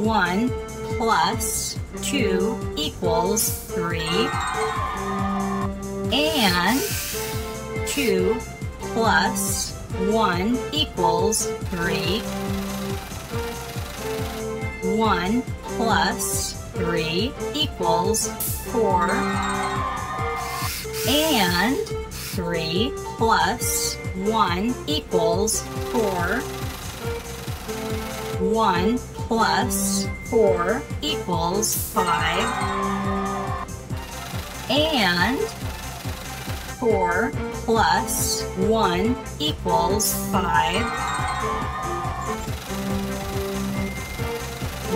1 plus 2 equals 3. And 2 plus 1 equals 3. 1 plus 3 equals 4. And 3 plus 1 equals 4. 1 plus 4 equals 5. And 4 plus 1 equals 5.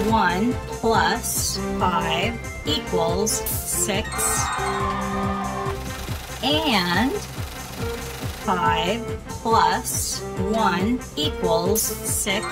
1 plus 5 equals 6. And 5 plus 1 equals 6.